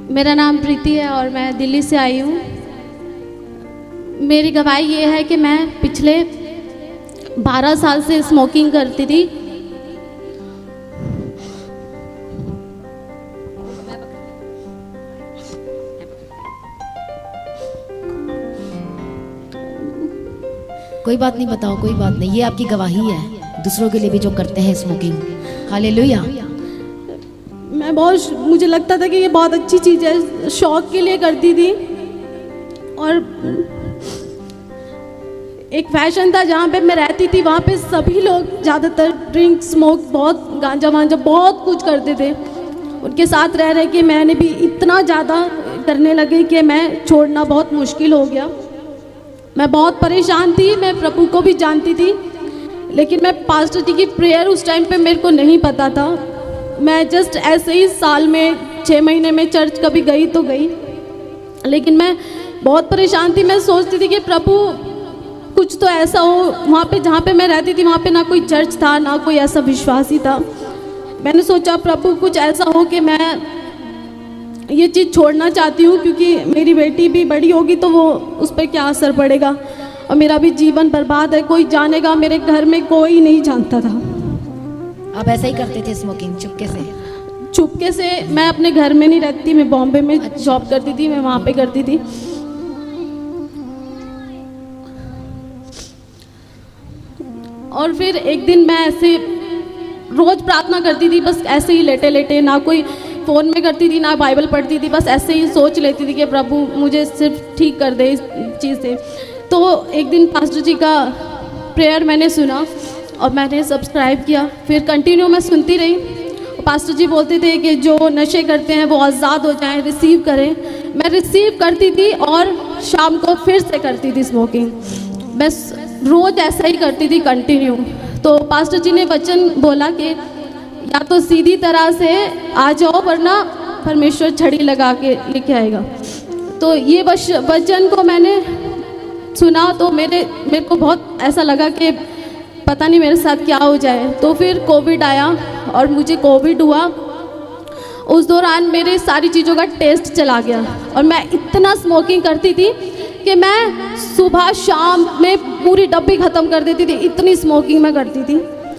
मेरा नाम प्रीति है और मैं दिल्ली से आई हूँ। मेरी गवाही ये है कि मैं पिछले 12 साल से स्मोकिंग करती थी। कोई बात नहीं, बताओ, कोई बात नहीं। ये आपकी गवाही है दूसरों के लिए भी जो करते हैं स्मोकिंग। हालेलुया। मुझे लगता था कि ये बहुत अच्छी चीज़ है, शौक के लिए करती थी। और एक फैशन था जहाँ पे मैं रहती थी, वहाँ पे सभी लोग ज़्यादातर ड्रिंक स्मोक, बहुत गांजा वांजा बहुत कुछ करते थे। उनके साथ रह रहे कि मैंने भी इतना ज़्यादा करने लगी कि मैं छोड़ना बहुत मुश्किल हो गया। मैं बहुत परेशान थी, मैं प्रभु को भी जानती थी, लेकिन मैं पास्टर जी की प्रेयर उस टाइम पे मेरे को नहीं पता था। मैं जस्ट ऐसे ही साल में 6 महीने में चर्च कभी गई तो गई, लेकिन मैं बहुत परेशान थी। मैं सोचती थी कि प्रभु कुछ तो ऐसा हो। वहाँ पे जहाँ पे मैं रहती थी वहाँ पे ना कोई चर्च था, ना कोई ऐसा विश्वासी था। मैंने सोचा प्रभु कुछ ऐसा हो कि मैं ये चीज़ छोड़ना चाहती हूँ, क्योंकि मेरी बेटी भी बड़ी होगी तो वो उस पर क्या असर पड़ेगा, और मेरा भी जीवन बर्बाद है। कोई जानेगा, मेरे घर में कोई नहीं जानता था। आप ऐसा ही करते थे स्मोकिंग चुपके से? चुपके से मैं अपने घर में नहीं रहती, मैं बॉम्बे में जॉब करती थी, मैं वहाँ पे करती थी। और फिर एक दिन मैं ऐसे रोज़ प्रार्थना करती थी, बस ऐसे ही लेटे लेटे, ना कोई फ़ोन में करती थी ना बाइबल पढ़ती थी, बस ऐसे ही सोच लेती थी कि प्रभु मुझे सिर्फ ठीक कर दे इस चीज़ से। तो एक दिन पास्टर जी का प्रेयर मैंने सुना और मैंने सब्सक्राइब किया। फिर कंटिन्यू मैं सुनती रही। पास्टर जी बोलते थे कि जो नशे करते हैं वो आज़ाद हो जाएं, रिसीव करें। मैं रिसीव करती थी और शाम को फिर से करती थी स्मोकिंग। बस रोज़ ऐसा ही करती थी कंटिन्यू। तो पास्टर जी ने वचन बोला कि या तो सीधी तरह से आ जाओ, वरना परमेश्वर छड़ी लगा के लेके आएगा। तो ये वचन को मैंने सुना तो मेरे को बहुत ऐसा लगा कि पता नहीं मेरे साथ क्या हो जाए। तो फिर कोविड आया और मुझे कोविड हुआ। उस दौरान मेरे सारी चीज़ों का टेस्ट चला गया और मैं इतना स्मोकिंग करती थी कि मैं सुबह शाम में पूरी डब्बी ख़त्म कर देती थी। इतनी स्मोकिंग मैं करती थी,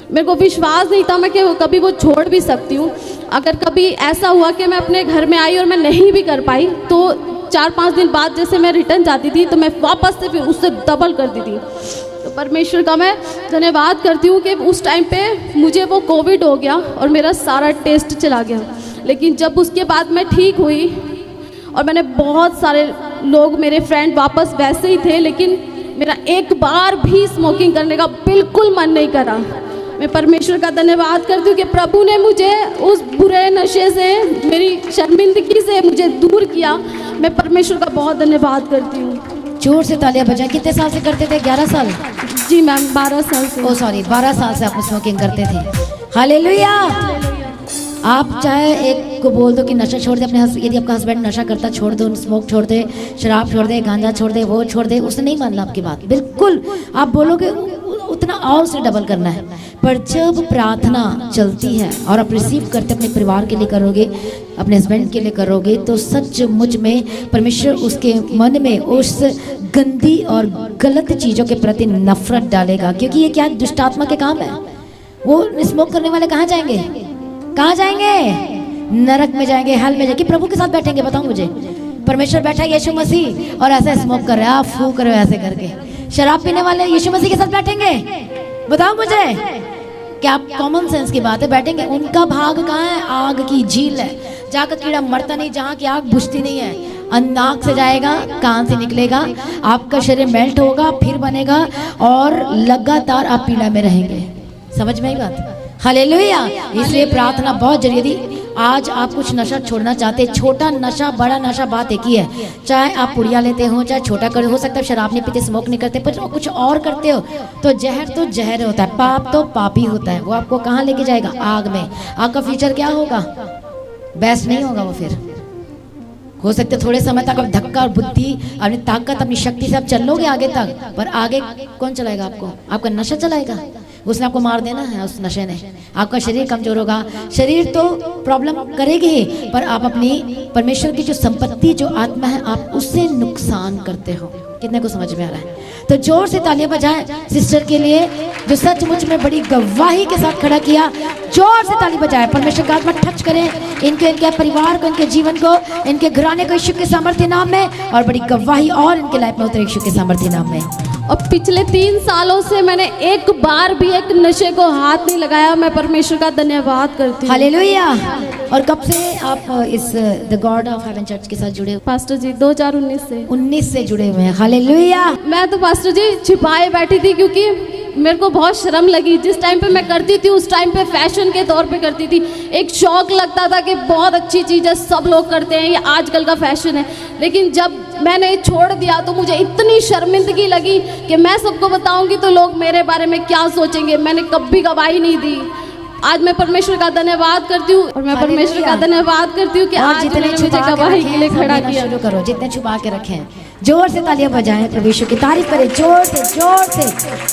मेरे को विश्वास नहीं था मैं कि कभी वो छोड़ भी सकती हूँ। अगर कभी ऐसा हुआ कि मैं अपने घर में आई और मैं नहीं भी कर पाई, तो 4-5 दिन बाद जैसे मैं रिटर्न जाती थी तो मैं वापस से फिर उससे डबल करती थी। तो परमेश्वर का मैं धन्यवाद करती हूँ कि उस टाइम पे मुझे वो कोविड हो गया और मेरा सारा टेस्ट चला गया। लेकिन जब उसके बाद मैं ठीक हुई और मैंने बहुत सारे लोग, मेरे फ्रेंड वापस वैसे ही थे, लेकिन मेरा एक बार भी स्मोकिंग करने का बिल्कुल मन नहीं करा। मैं परमेश्वर का धन्यवाद करती हूँ कि प्रभु ने मुझे उस बुरे नशे से, मेरी शर्मिंदगी से मुझे दूर किया। मैं परमेश्वर का बहुत धन्यवाद करती हूँ। जोर से तालियां बजाएं। कितने साल से करते थे? 11 साल? जी मैम, 12 साल से। 12 साल से आप स्मोकिंग करते थे। हालेलुया। आप चाहे एक को बोल दो कि नशा छोड़ दे, अपने यदि आपका हस्बैंड नशा करता, छोड़ दो, स्मोक छोड़ दे, शराब छोड़ दे, गांजा छोड़ दे, वो छोड़ दे, उसने नहीं मानना आपकी बात। बिल्कुल आप बोलोगे उतना और उसे डबल करना है। पर जब प्रार्थना चलती है और आप रिसीव करते अपने परिवार के लिए करोगे, अपने हस्बैंड के लिए करोगे, तो सचमुच में परमेश्वर उसके मन में उस गंदी और गलत चीज़ों के प्रति नफरत डालेगा। क्योंकि ये क्या दुष्टात्मा के काम है। वो स्मोक करने वाले कहाँ जाएंगे? कहाँ जाएंगे? नरक में जाएंगे, हल में जाएंगे। प्रभु के साथ बैठेंगे? बताओ मुझे। परमेश्वर बैठा है यीशु मसीह और ऐसे स्मोक कर रहे हैं, आप फूक रहे हो ऐसे करके। शराब पीने वाले यीशु मसीह के साथ बैठेंगे? बताओ मुझे। क्या आप कॉमन सेंस की बात है बैठेंगे? उनका भाग कहाँ है? आग की झील है, जाकर कीड़ा मरता नहीं, जहाँ की आग बुझती नहीं है। नाक से जाएगा, कान से निकलेगा, आपका शरीर मेल्ट होगा, फिर बनेगा और लगातार आप पीड़ा में रहेंगे। समझ में आई बात? हालेलुया। इसलिए प्रार्थना बहुत जरूरी है। आज आप कुछ नशा छोड़ना चाहते, छोटा नशा बड़ा नशा, बात एक ही है। चाहे आप पुड़िया लेते हो, चाहे छोटा कर, हो सकता है शराब नहीं पीते, स्मोक नहीं करते, पर कुछ और करते हो तो जहर होता है, पाप तो पाप ही होता है। वो आपको कहाँ लेके जाएगा? आग में। आपका फ्यूचर क्या होगा? बेस्ट नहीं होगा वो। फिर हो सकता है थोड़े समय तक आप धक्का और बुद्धि, अपनी ताकत, अपनी शक्ति से आप चल लोगे आगे तक, पर आगे कौन चलाएगा आपको? आपका नशा चलाएगा। उसने आपको मार देना है उस नशे ने। आपका शरीर कमजोर होगा, शरीर तो प्रॉब्लम करेगी ही, पर आप अपनी परमेश्वर की जो संपत्ति, जो आत्मा है, आप उससे नुकसान करते हो। कितने को समझ में आ रहा है? तो जोर से तालियां बजाएं सिस्टर के लिए जो सचमुच में बड़ी गवाही के साथ खड़ा किया। जोर से ताली बजाएं, परमेश्वर का आत्मा टच करें इनके, इनके परिवार को, इनके जीवन को, इनके घराने को यीशु के सामर्थ्य नाम में, और बड़ी गवाही और इनके लाइफ में उतरे यीशु के सामर्थ्य नाम में। और पिछले 3 सालों से मैंने एक बार भी एक नशे को हाथ नहीं लगाया। मैं परमेश्वर का धन्यवाद करती हूँ। हालेलुया। और कब से आप इस the God of haven church के साथ जुड़े हो? पास्टर जी 2019 से। 19 से जुड़े हुए हैं। हालेलुया। मैं तो पास्टर जी छिपाए बैठी थी, क्योंकि मेरे को बहुत शर्म लगी। जिस टाइम पे मैं करती थी उस टाइम पे फैशन के तौर पे करती थी। एक शौक लगता था कि बहुत अच्छी चीज़ है, सब लोग करते हैं, ये आजकल का फैशन है। लेकिन जब मैंने छोड़ दिया तो मुझे इतनी शर्मिंदगी लगी कि मैं सबको बताऊंगी तो लोग मेरे बारे में क्या सोचेंगे। मैंने कभी गवाही नहीं दी। आज मैं परमेश्वर का धन्यवाद करती हूँ, और मैं परमेश्वर का धन्यवाद करती हूँ कि आज जितने मुझे गवाही के लिए खड़ा किया। शुरू करो, जितने छुपा के रखे हैं जोर से तालियां बजाएं, प्रभु यीशु की तारीफ करें जोर से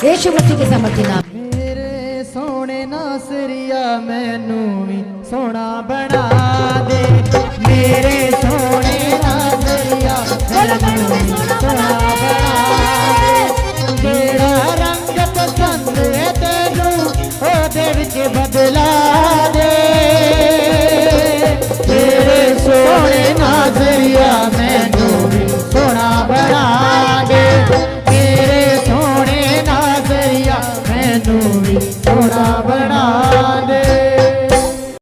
यीशु मसीह के सामर्थ्य नाम। मेरे सोने नासरिया मैनू भी सोना बना दे, मेरे सोने नासरिया मैनू भी सोना बना दे।